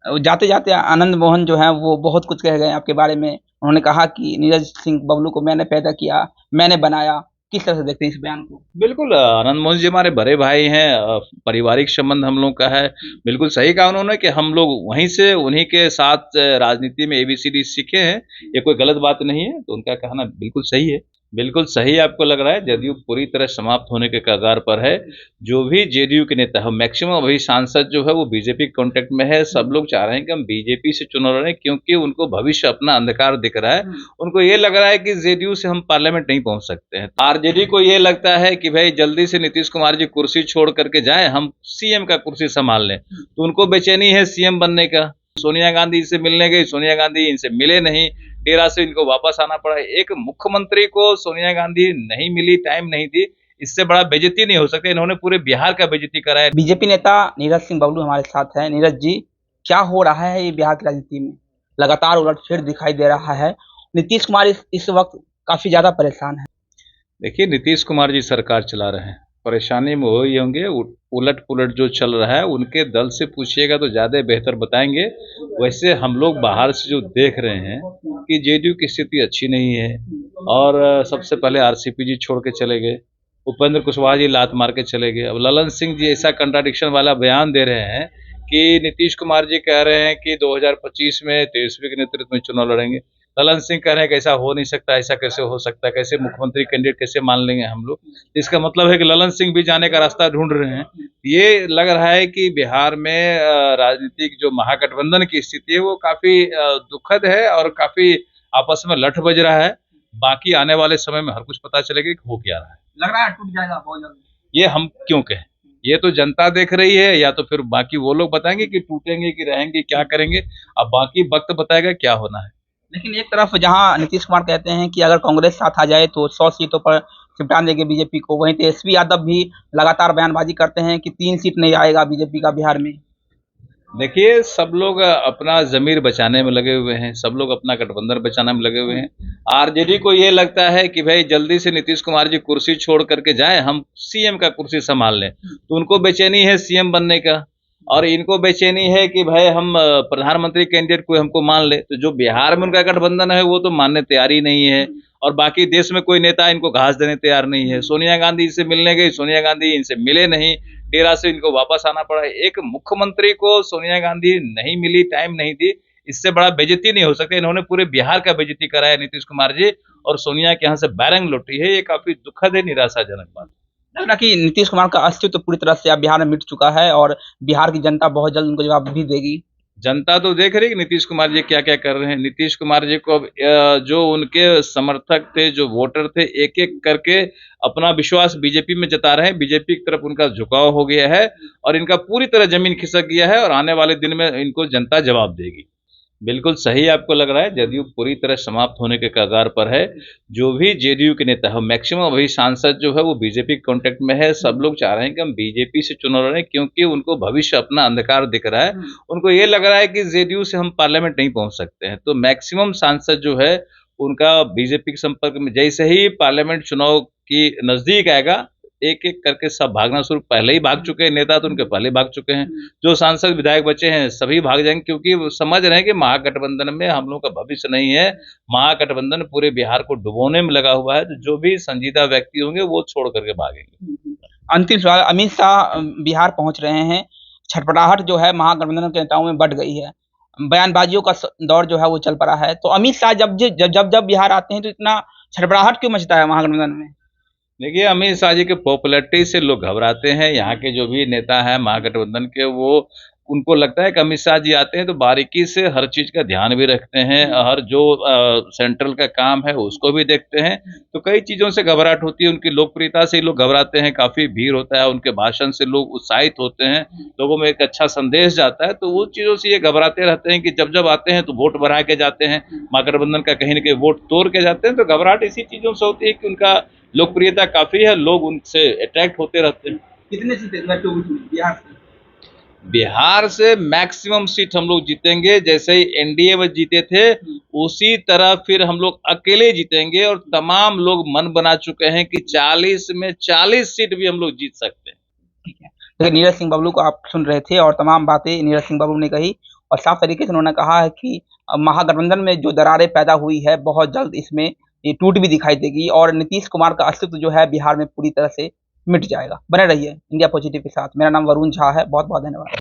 जाते जाते आनंद मोहन जो है वो बहुत कुछ कह गए आपके बारे में। उन्होंने कहा कि नीरज सिंह बबलू को मैंने पैदा किया, मैंने बनाया। किस तरह से देखते हैं इस बयान को? बिल्कुल आनंद मोहन जी हमारे बड़े भाई हैं। पारिवारिक संबंध हम लोग का है। बिल्कुल सही कहा उन्होंने कि हम लोग वहीं से उन्हीं के साथ राजनीति में एबीसीडी सीखे हैं। ये कोई गलत बात नहीं है, तो उनका कहना बिल्कुल सही है। बिल्कुल सही आपको लग रहा है, जदयू पूरी तरह समाप्त होने के कगार पर है। जो भी जेडीयू के नेता है, मैक्सिमम अभी सांसद जो है वो बीजेपी के कांटेक्ट में है। सब लोग चाह रहे हैं कि हम बीजेपी से चुनाव लड़ें, क्योंकि उनको भविष्य अपना अंधकार दिख रहा है। उनको ये लग रहा है कि जेडीयू से हम पार्लियामेंट नहीं पहुंच सकते हैं। आरजेडी को ये लगता है कि भाई जल्दी से नीतीश कुमार जी कुर्सी छोड़ करके जाएं, हम सीएम का कुर्सी संभाल लें। तो उनको बेचैनी है सीएम बनने का। सोनिया गांधी से मिलने गई, सोनिया गांधी इनसे मिले नहीं, डेरा से इनको वापस आना पड़ा। एक मुख्यमंत्री को सोनिया गांधी नहीं मिली, टाइम नहीं दी, इससे बड़ा बेइज्जती नहीं हो सकता। इन्होंने पूरे बिहार का बेइज्जती कराया। बीजेपी नेता नीरज सिंह बबलू हमारे साथ हैं। नीरज जी, क्या हो रहा है ये बिहार की राजनीति में? लगातार उलटफेर दिखाई दे रहा है। नीतीश कुमार इस वक्त काफी ज्यादा परेशान है। देखिए, नीतीश कुमार जी सरकार चला रहे हैं, परेशानी में हो ही होंगे। उलट पुलट जो चल रहा है उनके दल से पूछिएगा तो ज़्यादा बेहतर बताएंगे। वैसे हम लोग बाहर से जो देख रहे हैं कि जेडीयू की स्थिति अच्छी नहीं है। और सबसे पहले आरसीपी जी छोड़ के चले गए, उपेंद्र कुशवाहा जी लात मार के चले गए। अब ललन सिंह जी ऐसा कंट्राडिक्शन वाला बयान दे रहे हैं कि नीतीश कुमार जी कह रहे हैं कि 2025 में तेजस्वी के नेतृत्व में चुनाव लड़ेंगे। ललन सिंह कह रहे हैं कि ऐसा हो नहीं सकता, ऐसा कैसे हो सकता है, कैसे मुख्यमंत्री कैंडिडेट कैसे मान लेंगे हम लोग। इसका मतलब है कि ललन सिंह भी जाने का रास्ता ढूंढ रहे हैं। ये लग रहा है कि बिहार में राजनीतिक जो महागठबंधन की स्थिति है वो काफी दुखद है और काफी आपस में लठ बज रहा है। बाकी आने वाले समय में हर कुछ पता चलेगा कि हो क्या रहा है। लग रहा है टूट जाएगा बहुत जल्दी। ये हम क्यों कहें, ये तो जनता देख रही है, या तो फिर बाकी वो लोग बताएंगे कि टूटेंगे कि रहेंगे, क्या करेंगे। अब बाकी वक्त बताएगा क्या होना है। लेकिन एक तरफ जहां नीतीश कुमार कहते हैं कि अगर कांग्रेस साथ आ जाए तो 100 सीटों पर चिपटा देंगे बीजेपी को, वहीं तेजस्वी यादव भी लगातार बयानबाजी करते हैं कि 3 सीट नहीं आएगा बीजेपी का बिहार में। देखिए, सब लोग अपना ज़मीर बचाने में लगे हुए हैं, सब लोग अपना गठबंधन बचाने में लगे हुए हैं। आरजेडी को ये लगता है कि भाई जल्दी से नीतीश कुमार जी कुर्सी छोड़ करके जाएं, हम सीएम का कुर्सी संभाल लें। तो उनको बेचैनी है सीएम बनने का, और इनको बेचैनी है कि भाई हम प्रधानमंत्री कैंडिडेट को हमको मान ले। तो जो बिहार में उनका गठबंधन है वो तो मानने तैयार ही नहीं है, और बाकी देश में कोई नेता इनको घास देने तैयार नहीं है। सोनिया गांधी से मिलने गई, सोनिया गांधी इनसे मिले नहीं, डेरा से इनको वापस आना पड़ा। एक मुख्यमंत्री को सोनिया गांधी नहीं मिली, टाइम नहीं दी, इससे बड़ा बेइज्जती नहीं हो सकता। इन्होंने पूरे बिहार का बेइज्जती कराया नीतीश कुमार जी, और सोनिया के यहाँ से बैरंग लौटी है। ये काफी दुखद है, निराशाजनक बात। लग कि नीतीश कुमार का अस्तित्व पूरी तरह से अब बिहार में मिट चुका है और बिहार की जनता बहुत जल्द उनको जवाब भी देगी। जनता तो देख रही है कि नीतीश कुमार जी क्या क्या कर रहे हैं। नीतीश कुमार जी को अब जो उनके समर्थक थे, जो वोटर थे, एक एक करके अपना विश्वास बीजेपी में जता रहे हैं। बीजेपी की तरफ उनका झुकाव हो गया है, और इनका पूरी तरह जमीन खिसक गया है, और आने वाले दिन में इनको जनता जवाब देगी। बिल्कुल सही आपको लग रहा है, जदयू पूरी तरह समाप्त होने के कगार पर है। जो भी जेडीयू के नेता है, मैक्सिमम अभी सांसद जो है वो बीजेपी के कांटेक्ट में है। सब लोग चाह रहे हैं कि हम बीजेपी से चुनाव लड़ें, क्योंकि उनको भविष्य अपना अंधकार दिख रहा है। उनको ये लग रहा है कि जेडीयू से हम पार्लियामेंट नहीं पहुंच सकते हैं। तो मैक्सिमम सांसद जो है उनका बीजेपी के संपर्क में, जैसे ही पार्लियामेंट चुनाव की नजदीक आएगा, एक एक करके सब भागना शुरू, पहले ही भाग चुके हैं नेता, तो उनके पहले भाग चुके हैं। जो सांसद विधायक बचे हैं सभी भाग जाएंगे, क्योंकि वो समझ रहे हैं कि महागठबंधन में हम लोगों का भविष्य नहीं है। महागठबंधन पूरे बिहार को डुबोने में लगा हुआ है। तो जो भी संजीदा व्यक्ति होंगे वो छोड़ करके भागेंगे। अंतिम सवाल, अमित शाह बिहार पहुंच रहे हैं। छटपटाहट जो है महागठबंधन के नेताओं में बढ़ गई है। बयानबाजियों का दौर जो है वो चल पड़ा है। तो अमित शाह जब बिहार आते हैं तो इतना छटपटाहट क्यों मचता है महागठबंधन में? देखिए, अमित शाह जी के पॉपुलैरिटी से लोग घबराते हैं। यहाँ के जो भी नेता हैं महागठबंधन के, वो उनको लगता है कि अमित शाह जी आते हैं तो बारीकी से हर चीज़ का ध्यान भी रखते हैं, हर जो सेंट्रल का काम है उसको भी देखते हैं। तो कई चीज़ों से घबराहट होती है। उनकी लोकप्रियता से ही लोग घबराते हैं, काफ़ी भीड़ होता है, उनके भाषण से लोग उत्साहित होते हैं, लोगों में एक अच्छा संदेश जाता है। तो वो चीज़ों से ये घबराते रहते हैं कि जब जब आते हैं तो वोट बढ़ा के जाते हैं, महागठबंधन का कहीं न कहीं वोट तोड़ के जाते हैं। तो घबराहट इसी चीज़ों से होती है कि उनका लोकप्रियता काफी है, लोग उनसे अट्रैक्ट होते रहते हैं। कितने सीटें बिहार से? बिहार से मैक्सिमम सीट हम लोग जीतेंगे। जैसे ही एनडीए में जीते थे उसी तरह फिर हम लोग अकेले जीतेंगे, और तमाम लोग मन बना चुके हैं कि 40 में 40 सीट भी हम लोग जीत सकते हैं। ठीक है। देखिए, नीरज सिंह बबलू को आप सुन रहे थे और तमाम बातें नीरज सिंह बबलू ने कही। और साफ तरीके से उन्होंने कहा है कि महागठबंधन में जो दरारें पैदा हुई है बहुत जल्द इसमें ये टूट भी दिखाई देगी और नीतीश कुमार का अस्तित्व जो है बिहार में पूरी तरह से मिट जाएगा। बने रहिए इंडिया पॉजिटिव के साथ। मेरा नाम वरुण झा है। बहुत बहुत धन्यवाद।